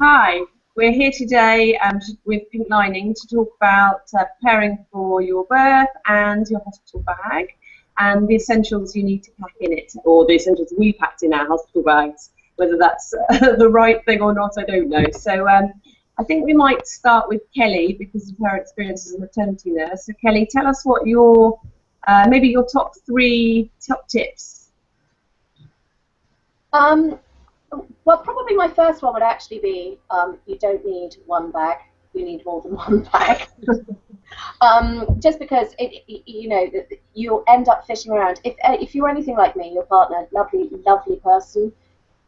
Hi, we're here today with Pink Lining to talk about preparing for your birth and your hospital bag and the essentials you need to pack in it, or the essentials we packed in our hospital bags. Whether that's the right thing or not, I don't know. So I think we might start with Kelly because of her experience as a maternity nurse. So Kelly, tell us what your, maybe your top tips. Well, probably my first one would actually be you don't need one bag, you need more than one bag. Just because you'll end up fishing around. If you're anything like me, your partner, lovely person,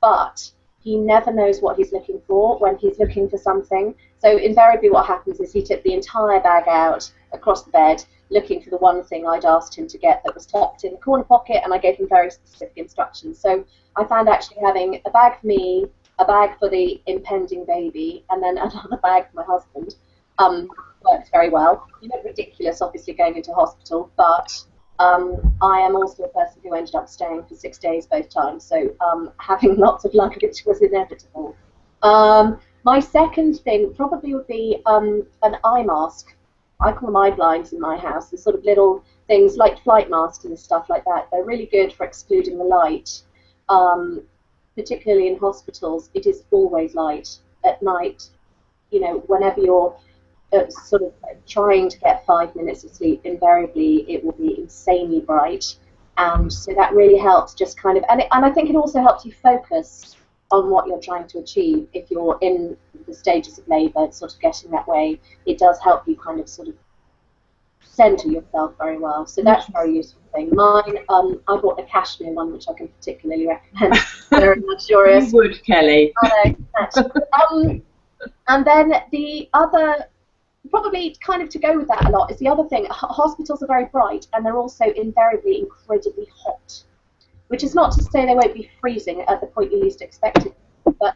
but he never knows what he's looking for when he's looking for something. So invariably what happens is he took the entire bag out across the bed looking for the one thing I'd asked him to get that was tucked in the corner pocket, and I gave him very specific instructions. So I found actually having a bag for me, a bag for the impending baby, and then another bag for my husband worked very well. You look ridiculous, obviously, going into hospital, but I am also a person who ended up staying for 6 days both times, so having lots of luggage was inevitable. My second thing probably would be an eye mask. I call them eye blinds in my house. The sort of little things like flight masks and stuff like that. They're really good for excluding the light, particularly in hospitals. It is always light at night. You know, whenever you're sort of trying to get 5 minutes of sleep, invariably it will be insanely bright, and so that really helps. Just kind of, and I think it also helps you focus on what you're trying to achieve. If you're in the stages of labour, sort of getting that way, it does help you kind of sort of centre yourself very well. So that's a very useful thing. Mine, I bought the cashmere one, which I can particularly recommend. Very luxurious. You would, Kelly. I know. And then the other, probably kind of to go with that a lot, is the other thing. Hospitals are very bright, and they're also invariably incredibly hot, which is not to say they won't be freezing at the point you least expect it, but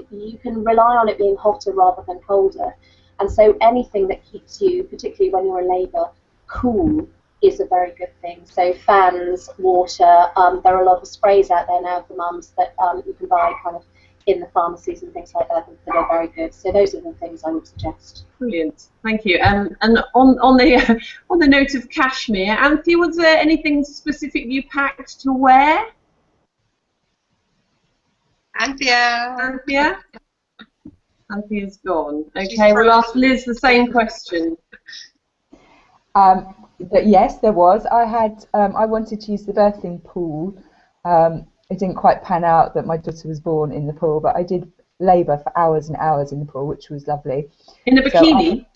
you can rely on it being hotter rather than colder. And so anything that keeps you, particularly when you're in labour, cool is a very good thing. So fans, water, there are a lot of sprays out there now for mums that you can buy kind of in the pharmacies and things like that are very good. So those are the things I would suggest. Brilliant, thank you. And on the note of cashmere, Anthea, was there anything specific you packed to wear? Anthea? Anthea's gone. Okay, we'll ask Liz the same question. But yes, there was. I wanted to use the birthing pool. It didn't quite pan out that my daughter was born in the pool, but I did labour for hours and hours in the pool, which was lovely. In a bikini?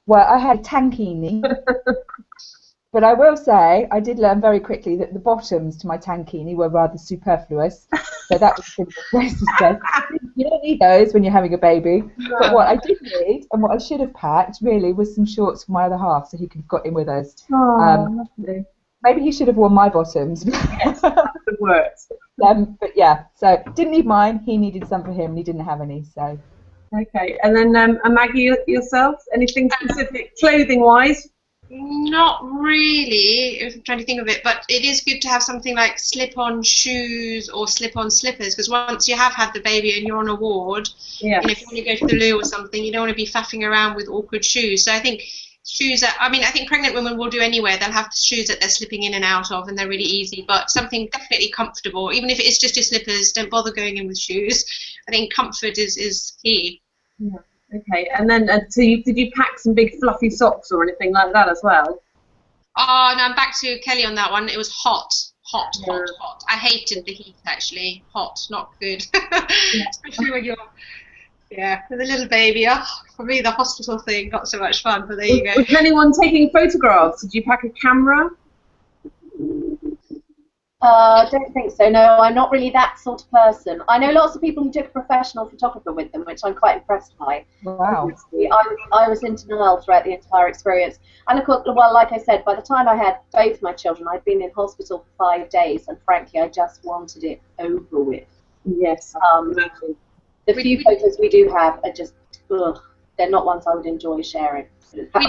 Well, I had a tankini. But I will say, I did learn very quickly that the bottoms to my tankini were rather superfluous. So that was a waste of space. You don't need those when you're having a baby. No. But what I did need, and what I should have packed, really, was some shorts for my other half, so he could have got in with us. Oh, lovely. Maybe he should have worn my bottoms. Yes, that would have worked. But yeah, so didn't need mine. He needed some for him, and he didn't have any. So. Okay, and then Maggie, yourself, anything specific clothing-wise? Not really. I'm trying to think of it, but it is good to have something like slip-on shoes or slip-on slippers, because once you have had the baby and you're on a ward, yes. If you want to go to the loo or something, you don't want to be faffing around with awkward shoes. So I think shoes I think pregnant women will do anywhere. They'll have shoes that they're slipping in and out of, and they're really easy, but something definitely comfortable. Even if it's just your slippers, don't bother going in with shoes. I think comfort is key. Yeah. Okay, and then so did you pack some big fluffy socks or anything like that as well? Oh, no, I'm back to Kelly on that one. It was hot. I hated the heat, actually. Hot, not good. Yeah. Especially when you're, with a little baby. Oh, for me, the hospital thing, not so much fun, but there you go. Was anyone taking photographs? Did you pack a camera? I don't think so, no. I'm not really that sort of person. I know lots of people who took a professional photographer with them, which I'm quite impressed by. Wow. I was in denial throughout the entire experience. And of course, well, like I said, by the time I had both my children, I'd been in hospital for 5 days, and frankly, I just wanted it over with. Yes. The few photos we do have are just, they're not ones I would enjoy sharing.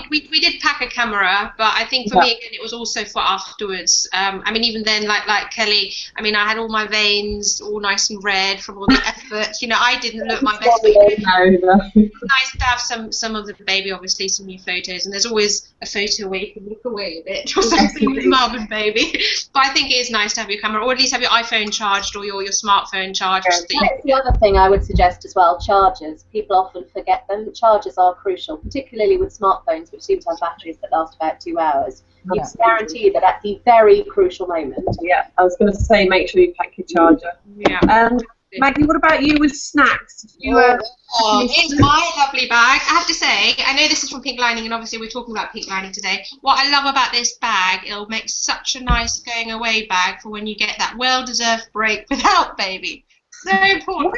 We did pack a camera, but I think for me again it was also for afterwards. I mean, even then, like Kelly, I mean, I had all my veins all nice and red from all the effort. You know, I didn't look my best. No. It's nice to have some of the baby, obviously, some new photos, and there's always a photo where you can look away a bit or something with mum and baby. But I think it is nice to have your camera, or at least have your iPhone charged or your smartphone charged. That's the other thing I would suggest as well. Chargers. People often forget them. Chargers are crucial, particularly with smartphones, which seem to have batteries that last about 2 hours. You can guarantee that at the very crucial moment. Yeah, I was going to say, make sure you pack your charger. Yeah. Maggie, what about you with snacks? In my lovely bag, I have to say, I know this is from Pink Lining, and obviously we're talking about Pink Lining today. What I love about this bag, it'll make such a nice going away bag for when you get that well-deserved break without baby. So important.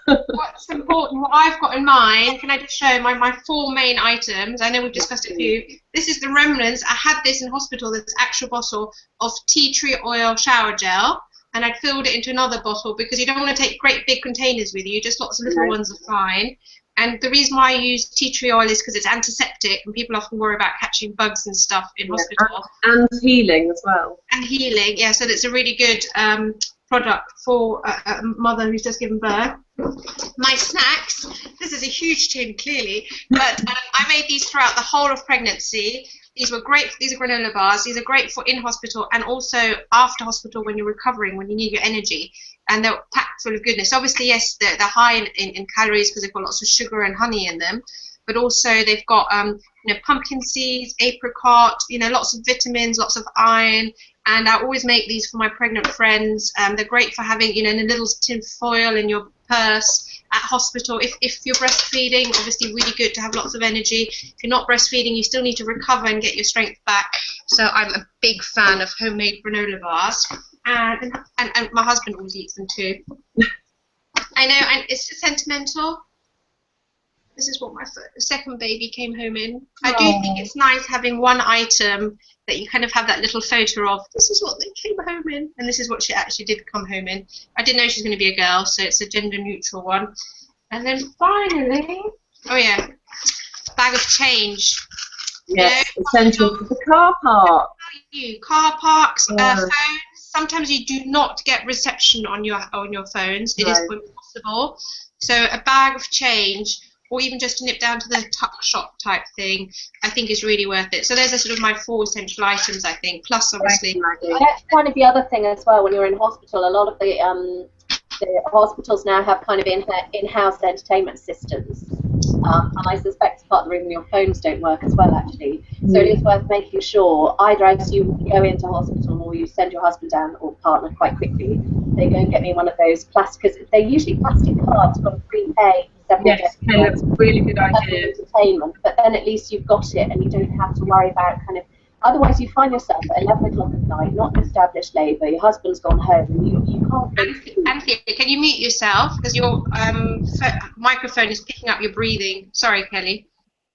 What's important, what I've got in mind, can I just show my 4 main items? I know we've discussed a few. This is the remnants. I had this in hospital, this actual bottle of tea tree oil shower gel, and I'd filled it into another bottle because you don't want to take great big containers with you, just lots of little ones are fine. And the reason why I use tea tree oil is because it's antiseptic, and people often worry about catching bugs and stuff in hospital. And healing as well. And healing, yeah, so that's a really good product for a mother who's just given birth. My snacks, this is a huge tin clearly, but I made these throughout the whole of pregnancy. These were great. These are granola bars. These are great for in hospital and also after hospital when you're recovering, when you need your energy. And they're packed full of goodness. Obviously, yes, they're high in calories because they've got lots of sugar and honey in them. But also they've got pumpkin seeds, apricot, lots of vitamins, lots of iron. And I always make these for my pregnant friends. They're great for having, in a little tin foil in your purse at hospital. If you're breastfeeding, obviously really good to have lots of energy. If you're not breastfeeding, you still need to recover and get your strength back. So I'm a big fan of homemade granola bars. And my husband always eats them too. I know, and it's sentimental. This is what my second baby came home in. I do think it's nice having one item that you kind of have that little photo of. This is what they came home in, and this is what she actually did come home in. I didn't know she was going to be a girl, so it's a gender neutral one. And then finally, bag of change. Yes, essential for the car park. Car parks, phones. Sometimes you do not get reception on your phones. It is impossible. So a bag of change, or even just to nip down to the tuck shop type thing, I think is really worth it. So those are sort of my 4 essential items, I think, plus obviously. That's kind of the other thing as well. When you're in hospital, a lot of the hospitals now have kind of in-house entertainment systems. And I suspect it's part of the reason your phones don't work as well, actually. So it is worth making sure, either as you go into hospital or you send your husband down or partner quite quickly, they go and get me one of those plastic, because they're usually plastic cards, got a prepay. Yes, that's a really good idea. Entertainment, but then at least you've got it and you don't have to worry about kind of. Otherwise, you find yourself at 11 o'clock at night, not in established labour, your husband's gone home, and you can't. Anthea, can you mute yourself? Because your microphone is picking up your breathing. Sorry, Kelly.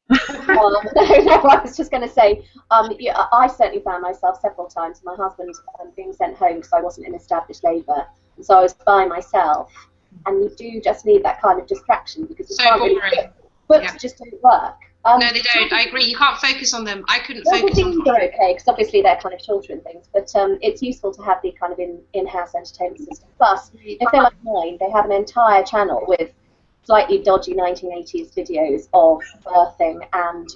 No, I was just going to say, I certainly found myself several times, my husband being sent home because I wasn't in established labour, and so I was by myself, and you do just need that kind of distraction because you can't really. Books just don't work. No, they don't. I agree. You can't focus on them. I couldn't focus on them. They're okay, because obviously they're kind of children things, but it's useful to have the kind of in-house entertainment system. Plus, if they're like mine, they have an entire channel with slightly dodgy 1980s videos of birthing and,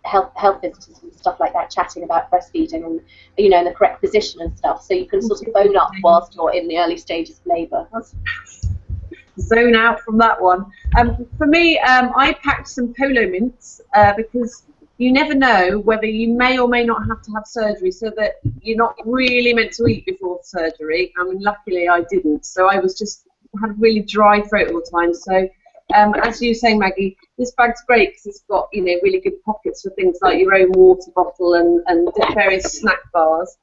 health visitors and stuff like that, chatting about breastfeeding and, in the correct position and stuff. So you can sort of bone up whilst you're in the early stages of labour. Zone out from that one. For me, I packed some polo mints because you never know whether you may or may not have to have surgery, so that you're not really meant to eat before surgery. I mean, luckily I didn't, so I was just had a really dry throat all the time. So as you were saying, Maggie, this bag's great because it's got really good pockets for things like your own water bottle and various snack bars.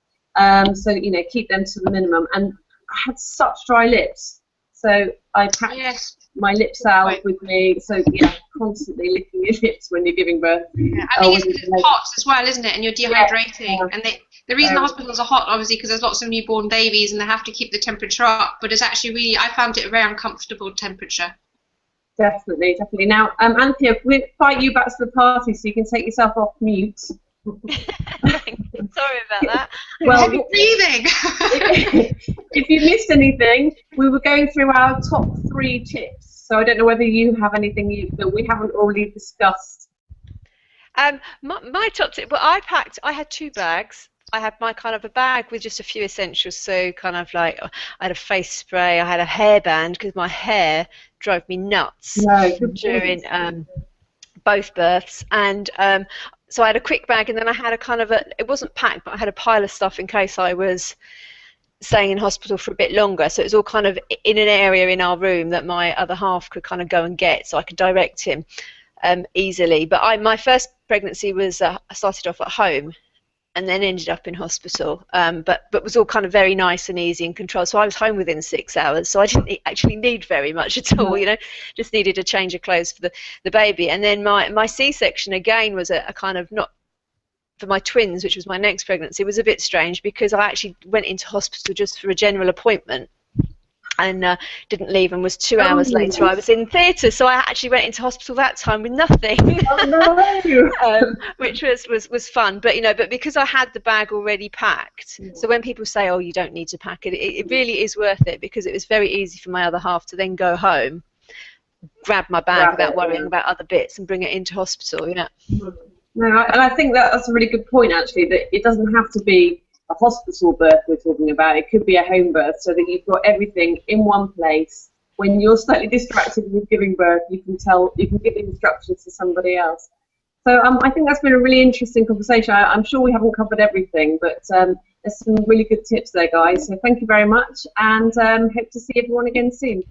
So keep them to the minimum. And I had such dry lips. So I packed my lip salve with me, so constantly licking your lips when you're giving birth. Yeah. I think it's hot as well, isn't it? And you're dehydrating. And the reason the hospitals are hot, obviously, because there's lots of newborn babies and they have to keep the temperature up. But it's actually I found it a very uncomfortable temperature. Definitely, definitely. Now, Anthea, we'll invite you back to the party so you can take yourself off mute. Sorry about that. Well, Heavy breathing. if you missed anything, we were going through our top 3 tips. So I don't know whether you have anything that we haven't already discussed. My top tip. Well, I had 2 bags. I had my kind of a bag with just a few essentials. So kind of like I had a face spray. I had a hairband because my hair drove me nuts during both births, and so I had a quick bag, and then I had a kind of it wasn't packed, but I had a pile of stuff in case I was staying in hospital for a bit longer. So it was all kind of in an area in our room that my other half could kind of go and get, so I could direct him easily. But my first pregnancy was I started off at home and then ended up in hospital, but was all kind of very nice and easy and controlled. So I was home within 6 hours, so I didn't actually need very much at all, you know, just needed a change of clothes for the baby. And then my C-section again was a kind of, not for my twins, which was my next pregnancy, was a bit strange because I actually went into hospital just for a general appointment and didn't leave, and was 2 hours later I was in theatre, so I actually went into hospital that time with nothing. Which was fun, but you know, but because I had the bag already packed, so when people say, oh, you don't need to pack it, it really is worth it, because it was very easy for my other half to then go home, grab my bag without worrying about other bits, and bring it into hospital, you know. No, and I think that's a really good point, actually, that it doesn't have to be a hospital birth we're talking about. It could be a home birth, so that you've got everything in one place. When you're slightly distracted with giving birth, you can give instructions to somebody else. So I think that's been a really interesting conversation. I'm sure we haven't covered everything, but there's some really good tips there, guys. So thank you very much, and hope to see everyone again soon.